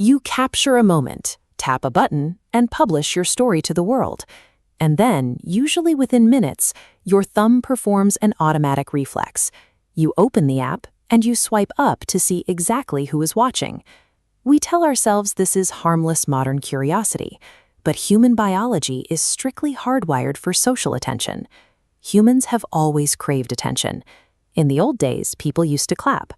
You capture a moment, tap a button, and publish your story to the world. And then, usually within minutes, your thumb performs an automatic reflex. You open the app, and you swipe up to see exactly who is watching. We tell ourselves this is harmless modern curiosity, but human biology is strictly hardwired for social attention. Humans have always craved attention. In the old days, people used to clap.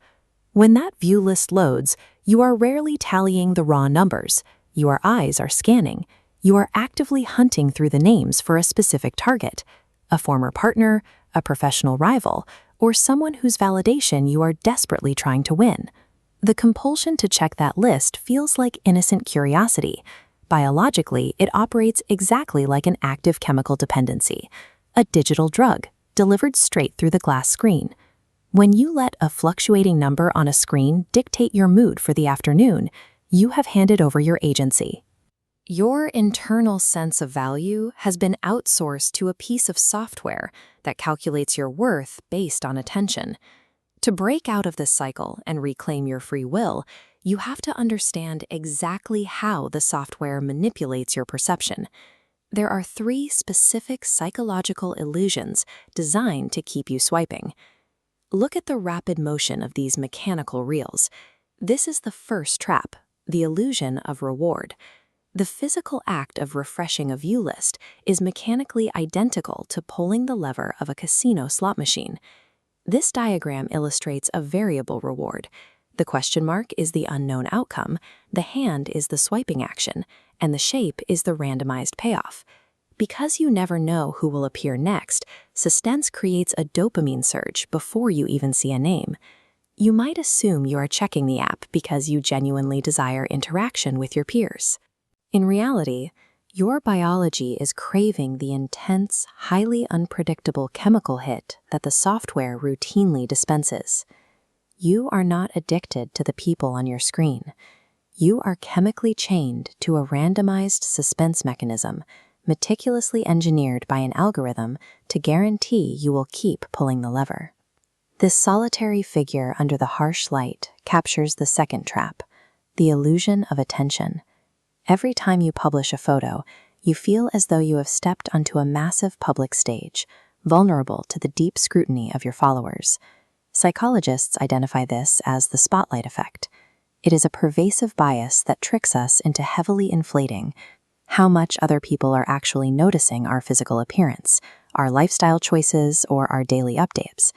When that view list loads, you are rarely tallying the raw numbers. Your eyes are scanning. You are actively hunting through the names for a specific target, a former partner, a professional rival, or someone whose validation you are desperately trying to win. The compulsion to check that list feels like innocent curiosity. Biologically, it operates exactly like an active chemical dependency, a digital drug delivered straight through the glass screen. When you let a fluctuating number on a screen dictate your mood for the afternoon, you have handed over your agency. Your internal sense of value has been outsourced to a piece of software that calculates your worth based on attention. To break out of this cycle and reclaim your free will, you have to understand exactly how the software manipulates your perception. There are 3 specific psychological illusions designed to keep you swiping. Look at the rapid motion of these mechanical reels. This is the first trap, the illusion of reward. The physical act of refreshing a view list is mechanically identical to pulling the lever of a casino slot machine. This diagram illustrates a variable reward. The question mark is the unknown outcome, the hand is the swiping action, and the shape is the randomized payoff. Because you never know who will appear next, suspense creates a dopamine surge before you even see a name. You might assume you are checking the app because you genuinely desire interaction with your peers. In reality, your biology is craving the intense, highly unpredictable chemical hit that the software routinely dispenses. You are not addicted to the people on your screen. You are chemically chained to a randomized suspense mechanism, meticulously engineered by an algorithm to guarantee you will keep pulling the lever. This solitary figure under the harsh light captures the second trap, the illusion of attention. Every time you publish a photo, you feel as though you have stepped onto a massive public stage, vulnerable to the deep scrutiny of your followers. Psychologists identify this as the spotlight effect. It is a pervasive bias that tricks us into heavily inflating how much other people are actually noticing our physical appearance, our lifestyle choices, or our daily updates.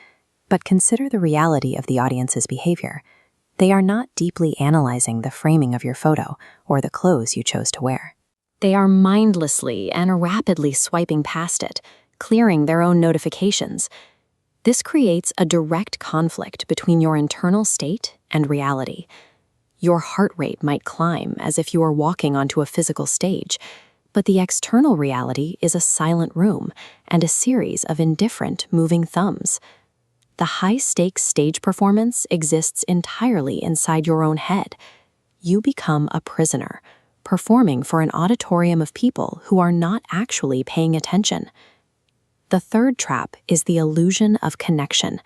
But consider the reality of the audience's behavior. They are not deeply analyzing the framing of your photo or the clothes you chose to wear. They are mindlessly and rapidly swiping past it, clearing their own notifications. This creates a direct conflict between your internal state and reality. Your heart rate might climb as if you were walking onto a physical stage, but the external reality is a silent room and a series of indifferent moving thumbs. The high-stakes stage performance exists entirely inside your own head. You become a prisoner, performing for an auditorium of people who are not actually paying attention. The third trap is the illusion of connection.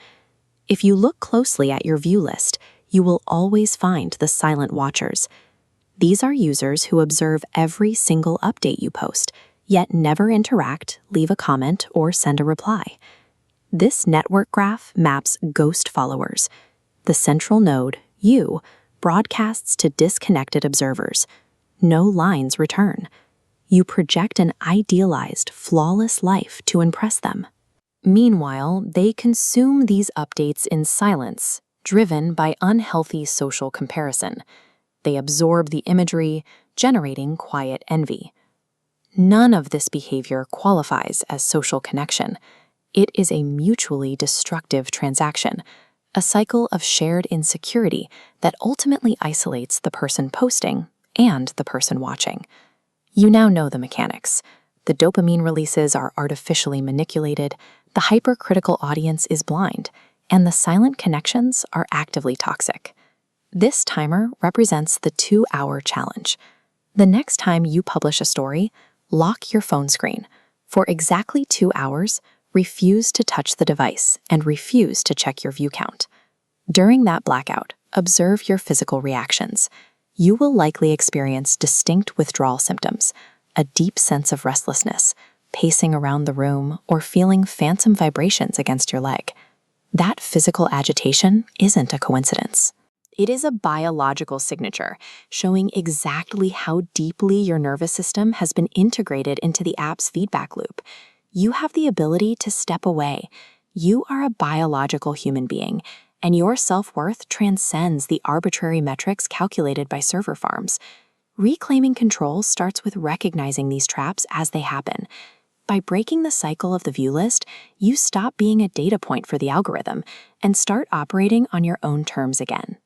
If you look closely at your view list, you will always find the silent watchers. These are users who observe every single update you post, yet never interact, leave a comment, or send a reply. This network graph maps ghost followers. The central node, you, broadcasts to disconnected observers. No lines return. You project an idealized, flawless life to impress them. Meanwhile, they consume these updates in silence, driven by unhealthy social comparison. They absorb the imagery, generating quiet envy. None of this behavior qualifies as social connection. It is a mutually destructive transaction, a cycle of shared insecurity that ultimately isolates the person posting and the person watching. You now know the mechanics. The dopamine releases are artificially manipulated, the hypercritical audience is blind, and the silent connections are actively toxic. This timer represents the 2-hour challenge. The next time you publish a story, lock your phone screen. For exactly 2 hours, refuse to touch the device and refuse to check your view count. During that blackout, observe your physical reactions. you will likely experience distinct withdrawal symptoms, a deep sense of restlessness, pacing around the room, or feeling phantom vibrations against your leg. That physical agitation isn't a coincidence. It is a biological signature, showing exactly how deeply your nervous system has been integrated into the app's feedback loop. You have the ability to step away. You are a biological human being, and your self-worth transcends the arbitrary metrics calculated by server farms. Reclaiming control starts with recognizing these traps as they happen. By breaking the cycle of the view list, you stop being a data point for the algorithm and start operating on your own terms again.